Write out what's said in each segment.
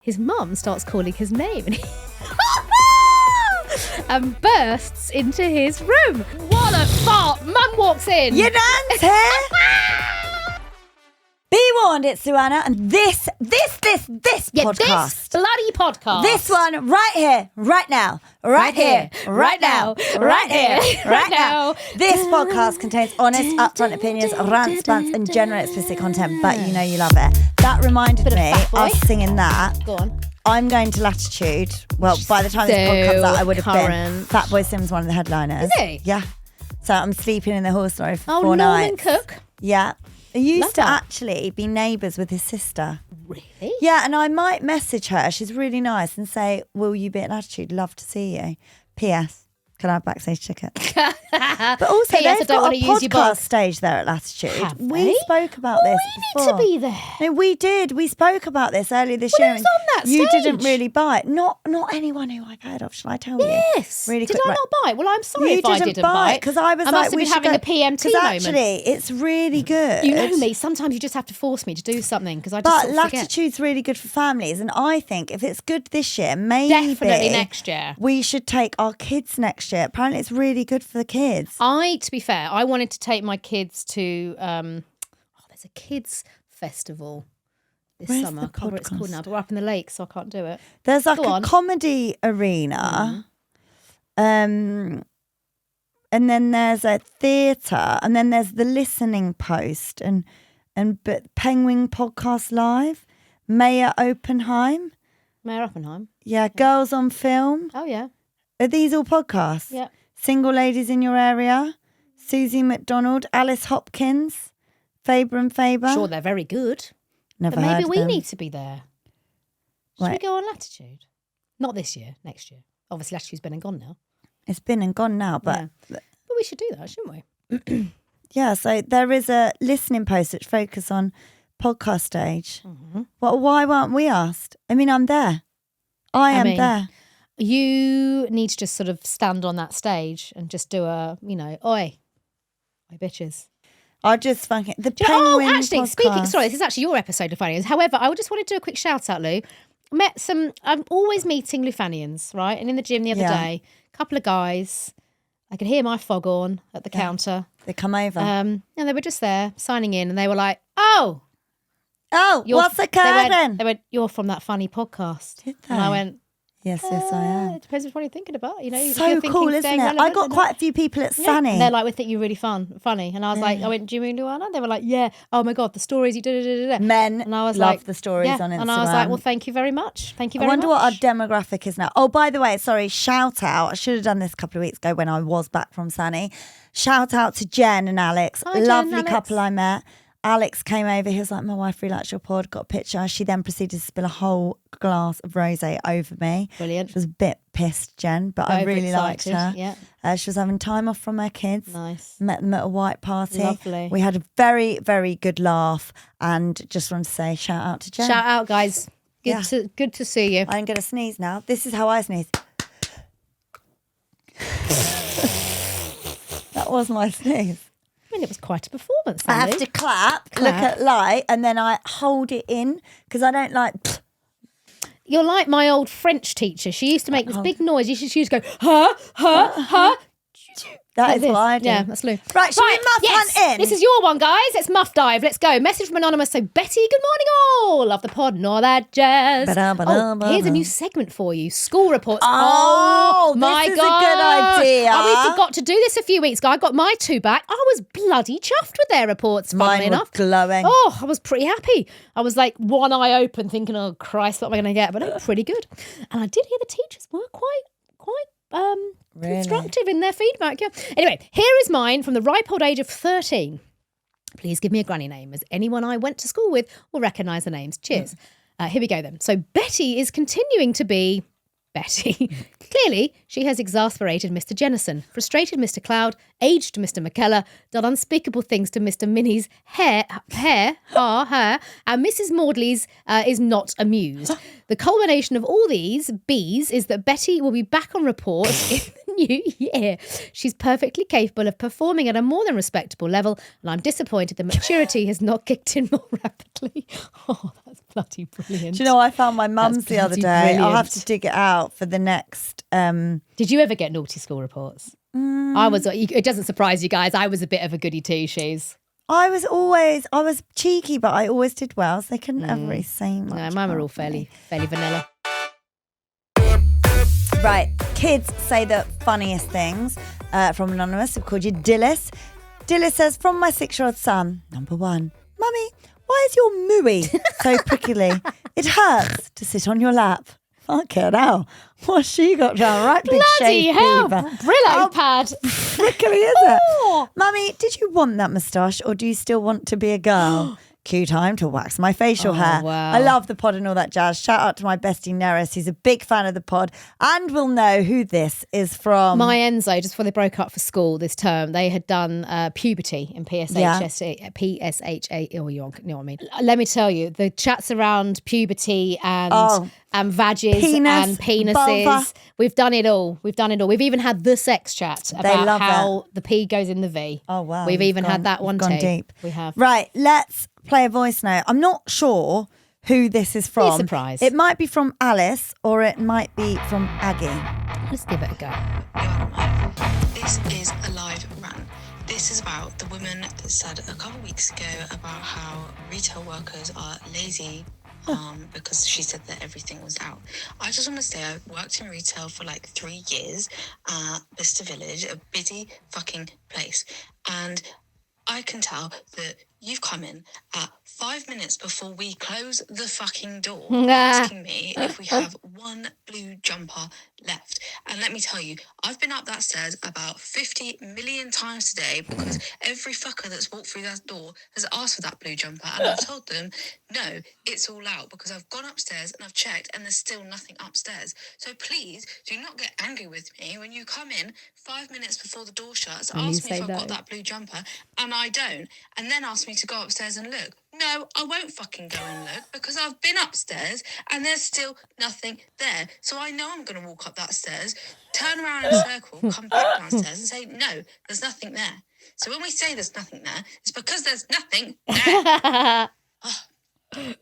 His mum starts calling his name and he and bursts into his room. What a fart! Mum walks in. Your nan's here. Be warned, it's LuAnna, and this podcast. This bloody podcast. This one right here, right now, right here, right now, right here, right now. This podcast contains honest, upfront opinions, rants, bants, and general explicit content, but you know you love it. That reminded me, us singing that. Go on. I'm going to Latitude. Well, by the time this podcast comes out, I would have been. Fatboy Slim's one of the headliners. Is he? Yeah. So I'm sleeping in the horse story for 4 Norman nights. Cook. Yeah. I used Love to that. actually be neighbours with his sister. Really? Yeah, and I might message her. She's really nice and say, will you be at Latitude? Love to see you. P.S. Can I have backstage tickets? But also, P.S. I they've don't got want a to use your podcast box. stage there at Latitude. Have We they? spoke about this We before. need to be there. No, we did. We spoke about this earlier this year. who's and on that You stage? didn't really buy it. Not anyone who I've heard of. Shall I tell you? Yes. Really Did quick, I right. not buy it? Well, I'm sorry You if I didn't buy it. because I was I like, must have we been should having go. a PMT moment. Actually, it's really good. You know me. Sometimes you just have to force me to do something because I just But sort of forget. Latitude's really good for families, and I think if it's good this year, maybe Definitely next year. we should take our kids next year. Apparently, it's really good for the kids. To be fair, I wanted to take my kids to. There's a kids festival this Where's summer. the I can't remember what it's called podcast? now, but we're up in the lake, so I can't do it. There's like Go a on. comedy arena, and then there's a theatre, and then there's the Listening Post, but Penguin Podcast Live, Mayor Oppenheim, Mayor Oppenheim. yeah, Girls on Film. Oh yeah, Are these all podcasts? yeah. Single Ladies in Your Area, Susie McDonald, Alice Hopkins, Faber and Faber. Sure, they're very good. Never But maybe heard we them. need to be there. Should we Wait. go on Latitude? Not this year, next year. Obviously, Latitude's been and gone now. It's been and gone now, but But we should do that, shouldn't we? yeah. So there is a Listening Post which focus on podcast stage. Well, why weren't we asked? I mean, I'm there. I am mean, there. You need to just sort of stand on that stage and just do a, oi bitches. I just fucking the Do you know- Penguin actually, podcast. sorry, this is actually your episode of Fanians. However, I just want to do a quick shout out, Lou. I'm always meeting Lufanians, right? And in the gym the other Yeah. day, a couple of guys, I could hear my foghorn at the counter. They come over. And they were just there signing in and they were like, oh, What's occurring? they went, you're from that funny podcast. Did And I they? went, Yes, I am. it depends which one you're thinking about. If So you're thinking cool, isn't staying it? I relevant, got then quite a few people at yeah. Sunny. And they're like, we think you're really funny. And I was like, I went, do you mean LuAnna? They were like, yeah. Oh my God, the stories you did. Men And I was love like, the stories yeah. on Instagram. And I was like, well, thank you very much. Thank you I very much. wonder what our demographic is now. Oh, by the way, sorry, shout out. I should have done this a couple of weeks ago when I was back from Sunny. Shout out to Jen and Alex. Hi, Jen and Lovely Alex. couple I met. Alex came over. He was like, my wife really likes your pod. Got a picture. She then proceeded to spill a whole glass of rosé over me. Brilliant. She was a bit pissed, Jen, but I really liked her. Yeah. She was having time off from her kids. Nice. Met them at a white party. Lovely. We had a very, very good laugh, and just want to say shout out to Jen. Shout out, guys. Yeah. Good to see you. I'm going to sneeze now. This is how I sneeze. That was my sneeze. I mean, it was quite a performance. I have Sandy. to clap, look at light, and then I hold it in because I don't like. You're like my old French teacher. She used to make this big noise. She used to go, huh. That Like is this. what I do. Yeah, that's Lou. Right, shall we muff yes. hunt in? This is your one, guys. Let's muff dive. Let's go. Message from Anonymous. So, Betty, good morning all. Love the pod and all that jazz. Here's a new segment for you. School reports. Oh, my this is a God. good idea. Oh, we forgot to do this a few weeks ago. I got my 2 back. I was bloody chuffed with their reports, funnily Mine were enough. glowing. Oh, I was pretty happy. I was like one eye open thinking, oh, Christ, what am I going to get? But they were pretty good. And I did hear the teachers were quite Really? constructive in their feedback. Yeah. Anyway, here is mine from the ripe old age of 13. Please give me a granny name, as anyone I went to school with will recognise the names. Cheers. Here we go then. So Betty is continuing to be Betty. Clearly, she has exasperated Mr. Jennison, frustrated Mr. Cloud, aged Mr. McKellar, done unspeakable things to Mr. Minnie's hair, and Mrs. Maudley's is not amused. The culmination of all these B's is that Betty will be back on report in the new year. She's perfectly capable of performing at a more than respectable level, and I'm disappointed the maturity has not kicked in more rapidly. Oh, that's bloody brilliant. Do you know, I found my mum's the other day. I'll have brilliant. to dig it out for the next... Did you ever get naughty school reports? I was. It doesn't surprise you guys. I was a bit of a goody two-shoes. I was cheeky, but I always did well, so they couldn't ever really say much. No, mine were all fairly vanilla. Right, kids say the funniest things. From Anonymous, who called you Dillis. Dillis says, from my 6-year-old son, number 1, Mummy, why is your mooey so prickly? It hurts to sit on your lap. Fuck it now. What's she got down? Right, big Bloody shave hell, beaver. Brillo pad. Prickly, is it? Mummy, did you want that moustache or do you still want to be a girl? Cue time to wax my facial hair. Wow. I love the pod and all that jazz. Shout out to my bestie Neris, who's a big fan of the pod and will know who this is from. My Enzo, just before they broke up for school this term, they had done puberty in PSHA. Oh, you know what I mean. Let me tell you, the chats around puberty and vages and penises. vulva. We've done it all. We've even had the sex chat about how the P goes in the V. Oh, wow. We've even had that one gone too. Deep. We have. Right, let's play a voice note. I'm not sure who this is from. Be surprised. It might be from Alice or it might be from Aggie. Let's give it a go. This is a live rant. This is about the woman that said a couple of weeks ago about how retail workers are lazy because she said that everything was out. I just want to say I worked in retail for like 3 years at Vista Village, a busy fucking place. And I can tell that you've come in at 5 minutes before we close the fucking door asking me if we have one blue jumper left. And let me tell you, I've been up that stairs about 50 million times today because every fucker that's walked through that door has asked for that blue jumper, and I've told them, no, it's all out, because I've gone upstairs and I've checked and there's still nothing upstairs. So please do not get angry with me when you come in 5 minutes before the door shuts, ask me if I've got that blue jumper, and I don't, and then ask me to go upstairs and look. No, I won't fucking go and look because I've been upstairs and there's still nothing there. So I know I'm going to walk up that stairs, turn around in a circle, come back downstairs and say, no, there's nothing there. So when we say there's nothing there, it's because there's nothing there.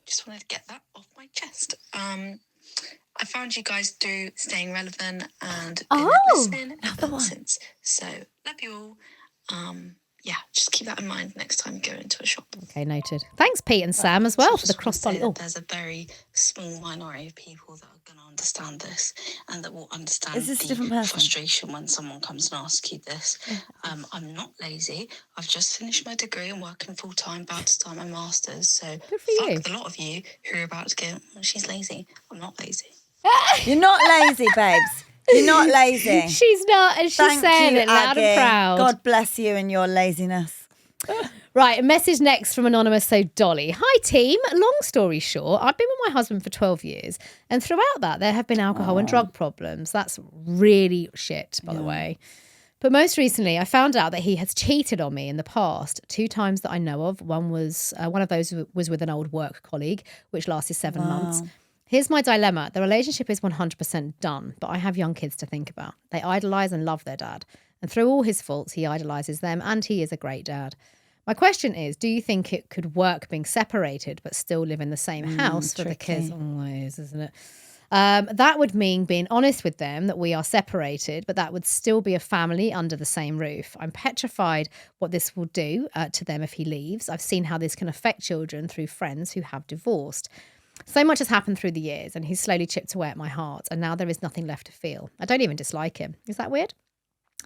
Just wanted to get that off my chest. I found you guys through Staying Relevant and been listening ever since. So love you all. Yeah, just keep that in mind next time you go into a shop. Okay, noted. Thanks, Pete and Sam, as well, for the cross-poly. There's a very small minority of people that are going to understand this and that will understand Is this a the different person? frustration when someone comes and asks you this. I'm not lazy. I've just finished my degree and working full-time, about to start my master's. So Good for you. fuck the lot of you who are about to go, well, she's lazy. I'm not lazy. You're not lazy, babes. You're not lazy. She's not, and she's Thank saying you, it loud Aggie. and proud. God bless you and your laziness. Right, a message next from Anonymous. So, Dolly. Hi, team. Long story short, I've been with my husband for 12 years, and throughout that, there have been alcohol and drug problems. That's really shit, by the way. But most recently, I found out that he has cheated on me in the past 2 times that I know of. One of those was with an old work colleague, which lasted 7 months. Here's my dilemma. The relationship is 100% done, but I have young kids to think about. They idolise and love their dad. And through all his faults, he idolises them, and he is a great dad. My question is, do you think it could work being separated but still live in the same house for the kids? Always, isn't it? That would mean being honest with them that we are separated, but that would still be a family under the same roof. I'm petrified what this will do to them if he leaves. I've seen how this can affect children through friends who have divorced. So much has happened through the years, and he's slowly chipped away at my heart, and now there is nothing left to feel. I don't even dislike him. Is that weird?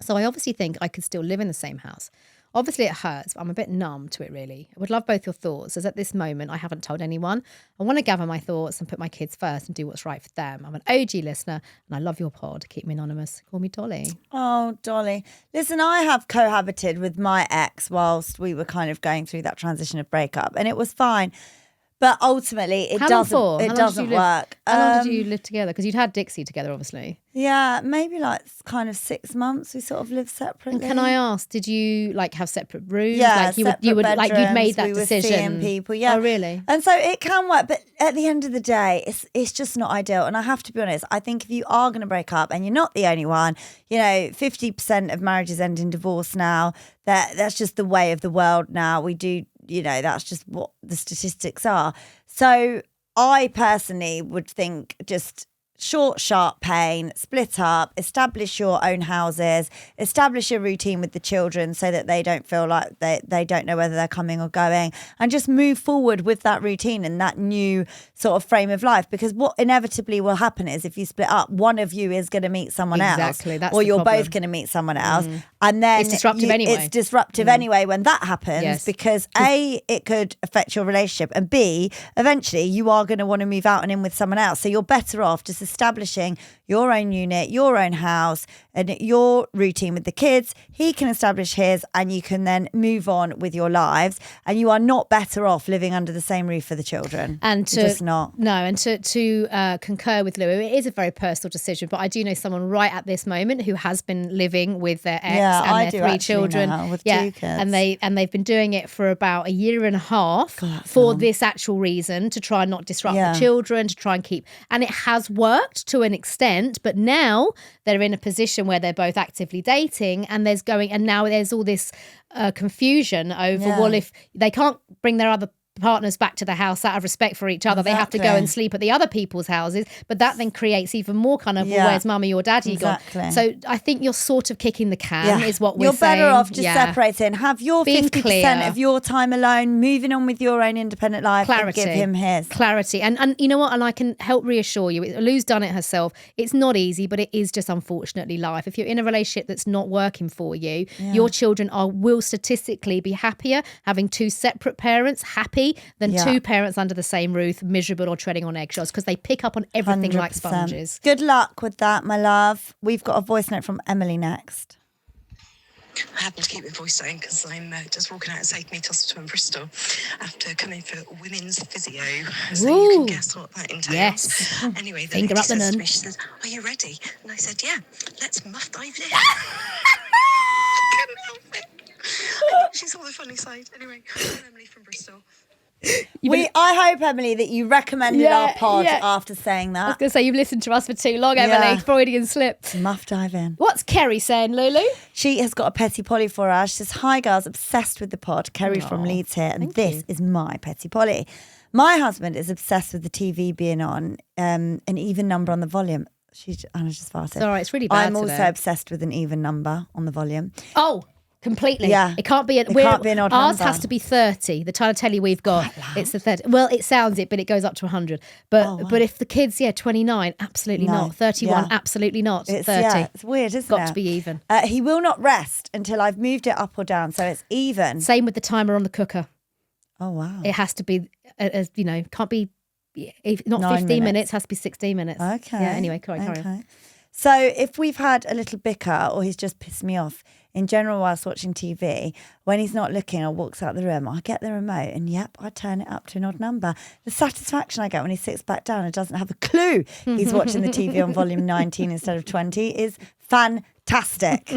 So I obviously think I could still live in the same house. Obviously it hurts, but I'm a bit numb to it, really. I would love both your thoughts, as at this moment I haven't told anyone. I want to gather my thoughts and put my kids first and do what's right for them. I'm an OG listener, and I love your pod. Keep me anonymous. Call me Dolly. Oh, Dolly. Listen, I have cohabited with my ex whilst we were kind of going through that transition of breakup, and it was fine. But ultimately, it How long doesn't. for? It How long did doesn't you live- work. How long did you live together? Because you'd had Dixie together, obviously. Yeah, maybe like kind of 6 months. We sort of lived separately. And can I ask, did you like have separate rooms? Yeah, like you would like you'd made that we were decision. seeing people, yeah. Oh, really? And so it can work, but at the end of the day, it's just not ideal. And I have to be honest, I think if you are going to break up, and you're not the only one, 50% of marriages end in divorce now. That's just the way of the world now. We do, that's just what the statistics are. So I personally would think just short, sharp pain, split up, establish your own houses, establish a routine with the children so that they don't feel like they don't know whether they're coming or going, and just move forward with that routine and that new sort of frame of life. Because what inevitably will happen is if you split up, one of you is going to meet someone Exactly, else, that's or the you're problem. both going to meet someone else. And then It's disruptive anyway. It's disruptive anyway when that happens, Yes. because A, it could affect your relationship, and B, eventually you are going to want to move out and in with someone else. So you're better off just establishing your own unit, your own house, and your routine with the kids. He can establish his, and you can then move on with your lives. And you are not better off living under the same roof for the children. And You're just not. No, and to concur with Lou, it is a very personal decision. But I do know someone right at this moment who has been living with their ex Yeah, I and do their three actually children. now with 2 kids. and they've been doing it for about a year and a half for this actual reason, to try and not disrupt the children, to try and keep. And it has worked to an extent, but now they're in a position where they're both actively dating, and now there's all this confusion over, well, if they can't bring their other partners back to the house out of respect for each other, they have to go and sleep at the other people's houses, but that then creates even more kind of, well, where's mummy or daddy gone? So I think you're sort of kicking the can is what we're saying. You're better off just separating, have your Being 50% clear. of your time alone, moving on with your own independent life, Clarity. and give him his. Clarity. And you know what? And I can help reassure you, Lou's done it herself. It's not easy, but it is just unfortunately life. If you're in a relationship that's not working for you, your children will statistically be happier having 2 separate parents happy than 2 parents under the same roof, miserable or treading on eggshells, because they pick up on everything like 100%. sponges. Good luck with that, my love. We've got a voice note from Emily next. I happen to keep my voice down because I'm just walking out of St Thomas in Bristol after coming for women's physio. So you can guess what that entails. Yes. Anyway, the Finger lady up the says nun. to me, she says, "Are you ready?" And I said, "Yeah, let's muff dive in." Couldn't help it. She saw the funny side. Anyway, I'm Emily from Bristol. I hope, Emily, that you recommended our pod after saying I was that. going to say, you've listened to us for too long, Emily. Freudian slip. Muff dive in. What's Kerry saying, Lulu? She has got a petty polly for us. She says, "Hi girls, obsessed with the pod. Kerry from Leeds here, and this is my petty polly. My husband is obsessed with the TV being on an even number on the volume." Anna just farted. It's all right, it's really bad I'm today. also obsessed with an even number on the volume. Oh, completely. Yeah. It can't be an odd ours number. has to be 30. The telly we've got, it's the 30. Well, it sounds it, but it goes up to 100. But if the kids, 29, absolutely not. 31, absolutely not. 30. Yeah, it's weird, isn't it? Got to be even. He will not rest until I've moved it up or down, so it's even. Same with the timer on the cooker. Oh, wow. It has to be, can't be, if not 9 15 minutes. minutes, has to be 16 minutes. Okay. Yeah, anyway, carry on. So if we've had a little bicker or he's just pissed me off, in general, whilst watching TV, when he's not looking or walks out the room, I get the remote and I turn it up to an odd number. The satisfaction I get when he sits back down and doesn't have a clue he's watching the TV on volume 19 instead of 20 is fantastic.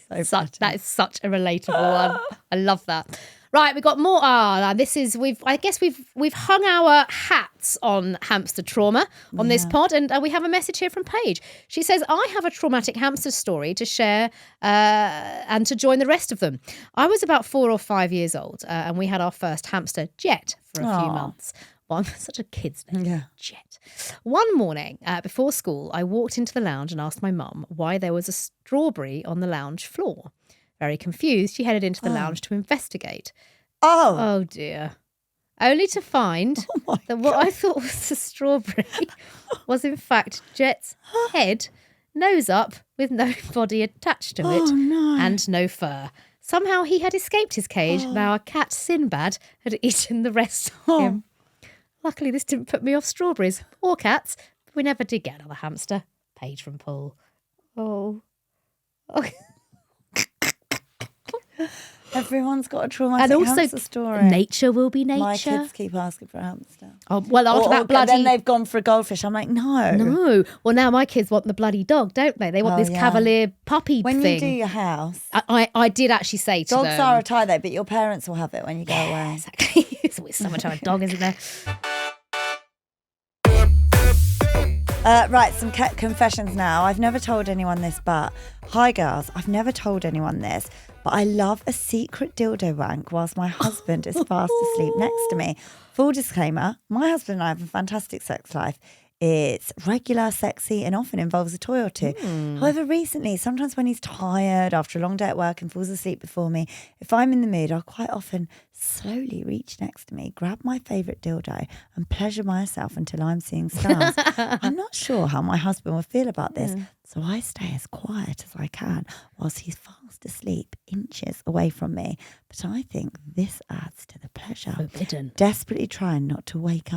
That is such a relatable one. I love that. Right, we've got more. I guess we've hung our hats on hamster trauma on this pod, and we have a message here from Paige. She says, "I have a traumatic hamster story to share and to join the rest of them. I was about 4 or 5 years old, and we had our first hamster, Jet, for a few months." Well, such a kid's name, Jet. One morning before school, I walked into the lounge and asked my mum why there was a strawberry on the lounge floor. Very confused, she headed into the lounge to investigate. Oh dear. Only to find that what I thought was a strawberry was in fact Jet's head, nose up, with no body attached to it and no fur. Somehow he had escaped his cage and our cat Sinbad had eaten the rest of him. Luckily this didn't put me off strawberries or cats, but we never did get another hamster. Paige from Paul. Everyone's got a traumatic And also, hamster story. nature will be nature. My kids keep asking for a hamster. Oh, well, after that bloody... Then they've gone for a goldfish. I'm like, no. No. Well, now my kids want the bloody dog, don't they? They want this cavalier puppy when thing. When you do your house... I did actually say to them... Dogs are a tie, though, but your parents will have it when you go away. Exactly. It's always summertime dog, isn't there? Right, some confessions now. I've never told anyone this, but... Hi, girls. I've never told anyone this, but I love a secret dildo wank whilst my husband is fast asleep next to me. Full disclaimer, my husband and I have a fantastic sex life. It's regular, sexy, and often involves a toy or two. However, recently, sometimes when he's tired after a long day at work and falls asleep before me, if I'm in the mood, I'll quite often slowly reach next to me, grab my favourite dildo and pleasure myself until I'm seeing stars. I'm not sure how my husband will feel about this, so I stay as quiet as I can whilst he's fast asleep, inches away from me. But I think this adds to the pleasure. Forbidden. Desperately trying not to wake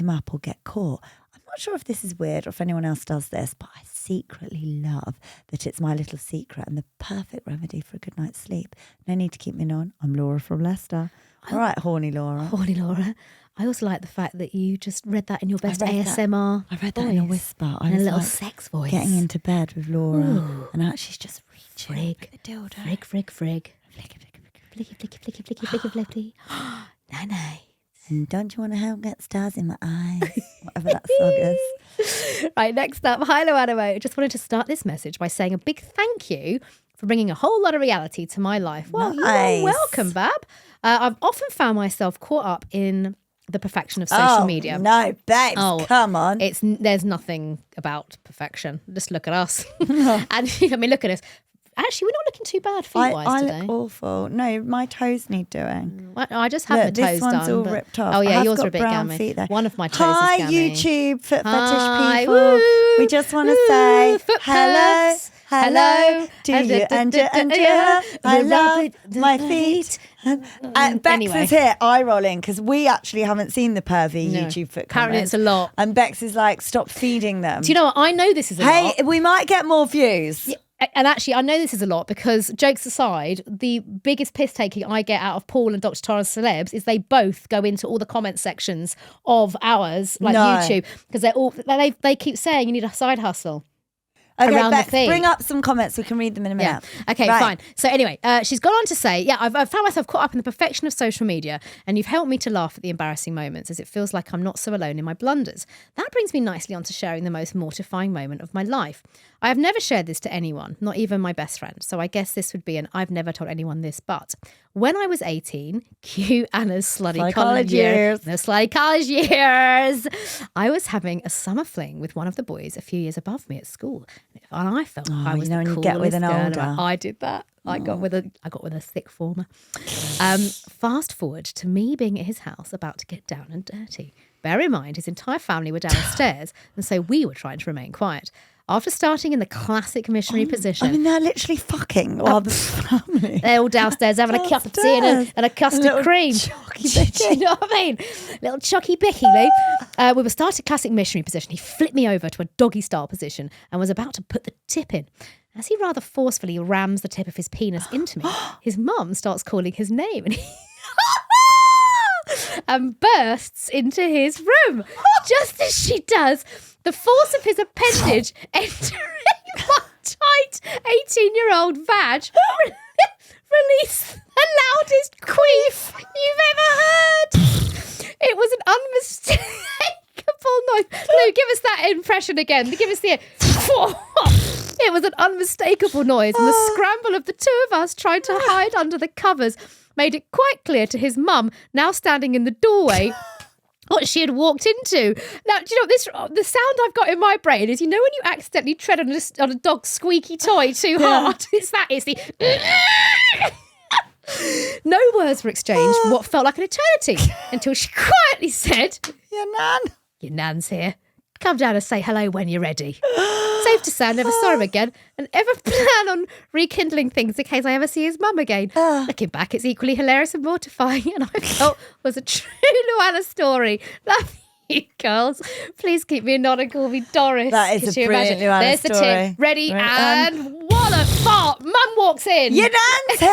him up or get caught. I'm not sure if this is weird or if anyone else does this, but I secretly love that it's my little secret and the perfect remedy for a good night's sleep. No need to keep me on. I'm Laura from Leicester. All right, horny Laura. Horny Laura. I also like the fact that you just read that in your best ASMR I read that in a whisper. I in a was little like sex voice. getting into bed with Laura and now she's just reaching for the dildo. Frig. Flicky, flicky, Flicky, flicky, flicky, flicky, flicky, flicky. Night. And don't you want to help get stars in my eyes? Whatever that song is. Right, next up, hi LuAnna. I just wanted to start this message by saying a big thank you for bringing a whole lot of reality to my life. Well, Nice. you're welcome, Bab. I've often found myself caught up in the perfection of social media. No, babes, come on. There's nothing about perfection. Just look at us. And I mean, look at us. Actually, we're not looking too bad feet-wise I today. look awful. No, my toes need doing. I just have my toes this one's done. all but- ripped off. Oh I yeah, have yours got are a bit brown gammy. feet, though. One of my toes Hi, is gammy. YouTube foot Hi, fetish people. woo, We just want to woo, say foot hello, puffs, hello. Do you and I love my feet. Bex Anyway. is here eye rolling because we actually haven't seen the pervy No. YouTube foot Apparently comments. it's a lot. And Bex is like, stop feeding them. Do you know what? I know this is a lot. Hey, we might get more views. And actually, I know this is a lot because, jokes aside, the biggest piss taking I get out of Paul and Dr. Tara's celebs is they both go into all the comment sections of ours, like No. YouTube, because they keep saying you need a side hustle. Okay, around the Bex, thing. bring up some comments. We can read them in a minute. Okay, Right. fine. So anyway, she's gone on to say, I've found myself caught up in the perfection of social media and you've helped me to laugh at the embarrassing moments as it feels like I'm not so alone in my blunders. That brings me nicely on to sharing the most mortifying moment of my life. I have never shared this to anyone, not even my best friend. So I guess this would be an I've never told anyone this, but when I was 18, cue Anna's slutty college years. The slutty college years. I was having a summer fling with one of the boys a few years above me at school. And I felt I was when the you get with an coolest girl. older. I did that. I got with a thick former. Fast forward to me being at his house about to get down and dirty. Bear in mind, his entire family were downstairs, and so we were trying to remain quiet. After starting in the classic missionary position. I mean, they're literally fucking while the family. They're all downstairs having a cup of tea and a custard Little cream. chocky Do bicky. you know what I mean? Little chocky bicky, Lou. We were starting classic missionary position. He flipped me over to a doggy style position and was about to put the tip in. As he rather forcefully rams the tip of his penis into me, his mum starts calling his name and he and bursts into his room. Just as she does, the force of his appendage entering my tight 18-year-old vag released the loudest queef you've ever heard. It was an unmistakable noise. Lou, give us that impression again. Give us the... It was an unmistakable noise, and the scramble of the two of us trying to hide under the covers made it quite clear to his mum, now standing in the doorway, what she had walked into. Now, do you know what the sound I've got in my brain is, you know when you accidentally tread on a dog's squeaky toy too hard? It's the... No words were exchanged for what felt like an eternity until she quietly said, Your nan. Your nan's here. Come down and say hello when you're ready. Safe to say I never saw him again and ever plan on rekindling things in case I ever see his mum again. Looking back, it's equally hilarious and mortifying and I felt was a true LuAnna story. Love Girls, please keep me anonymous and call me Doris. That is Could a you brilliant imagine? LuAnna There's the story. tip. Ready, Right, and what a fart. Mum walks in. Your nan's here.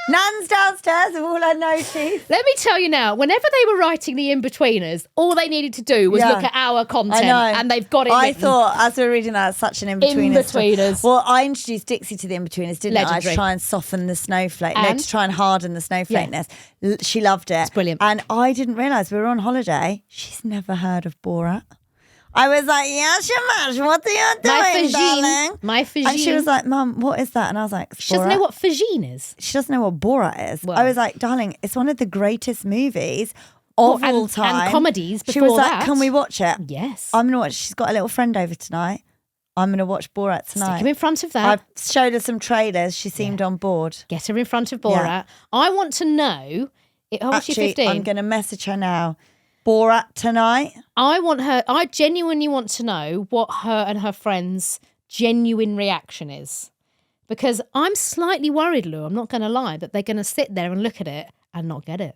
Nan's downstairs with all her no teeth. Let me tell you now, whenever they were writing the in-betweeners, all they needed to do was look at our content, and they've got it I written. thought, as we were reading that, such an in-betweeners. In-betweeners. Well, I introduced Dixie to the in-betweeners, didn't I? Legendary. To try and soften the snowflake. No, And? to try and harden the snowflakeness. She loved it. It's brilliant. And I didn't realise we were on holiday. She's never heard of Borat. I was like, yes, Shamash, what are you doing, darling? My fajine. And she was like, Mum, what is that? And I was like, She doesn't know what fajine is. She doesn't know what Borat is. Well. I was like, darling, it's one of the greatest movies of all time. And comedies before She was like, that. can we watch it? Yes. I'm going to watch. She's got a little friend over tonight. I'm going to watch Borat tonight. Stick him in front of that. I've showed her some trailers. She seemed on board. Get her in front of Borat. Yeah. I want to know. How old is she, Actually, 15? I'm going to message her now. Borat tonight. I genuinely want to know what her and her friends' genuine reaction is. Because I'm slightly worried, Lou, I'm not going to lie, that they're going to sit there and look at it and not get it.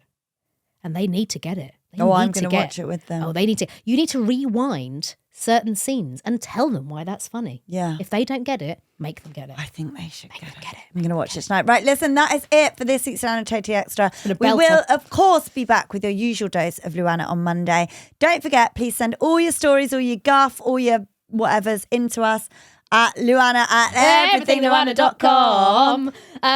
And they need to get it. I'm going to watch it with them. Oh, they need to. You need to rewind certain scenes and tell them why that's funny. Yeah. If they don't get it, make them get it. I think they should get it. Get it. I'm going to watch it tonight. Right, listen, that is it for this week's LuAnna Totally Extra. a We belter. will, of course, be back with your usual dose of LuAnna on Monday. Don't forget, please send all your stories, all your guff, all your whatevers into us at LuAnna at everythingluanna.com.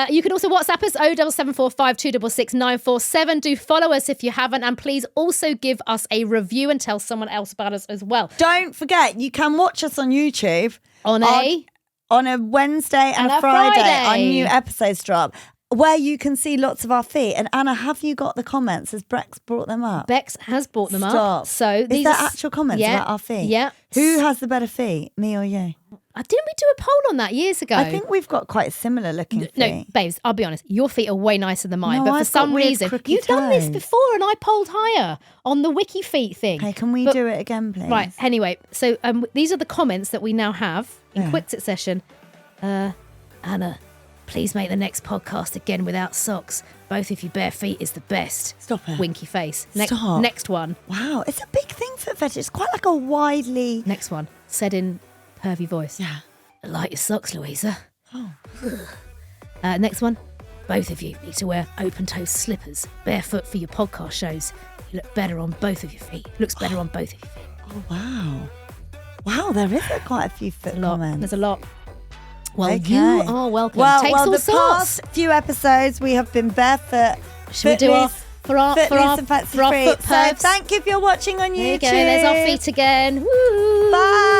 You can also WhatsApp us 07745 266 947. Do follow us if you haven't, and please also give us a review and tell someone else about us as well. Don't forget, you can watch us on YouTube On a Wednesday and a Friday. Our new episodes drop, where you can see lots of our feet. And Anna, have you got the comments? Has Brex brought them up? Bex has brought them up. Stop. So these is there are actual comments yeah, about our feet? Yeah. Who has the better feet, me or you? Didn't we do a poll on that years ago? I think we've got quite similar looking feet. No, babes, I'll be honest. Your feet are way nicer than mine. No, but for I've some got weird reason, crooked you've done this toes. before and I polled higher on the wiki feet thing. Hey, can we do it again, please? Right, anyway, so these are the comments that we now have in quick succession. Anna, please make the next podcast again without socks. Both of you bare feet is the best. Stop it. Winky face. Stop. Next one. Wow, it's a big thing for fetish. It's quite like a widely... Next one. Said in pervy voice. Yeah. I like your socks, Louisa. Oh. Next one. Both of you need to wear open-toe slippers, barefoot for your podcast shows. You look better on both of your feet. Looks better on both of your feet. Oh, wow. Wow, there is quite a few foot comments. There's a lot. Well, Okay. you are welcome. Well, Takes all the sorts. past few episodes we have been barefoot. Should we do our and fancy for our free. foot So pervs? thank you if you're watching on YouTube. There you go. There's our feet again. Woo! Bye.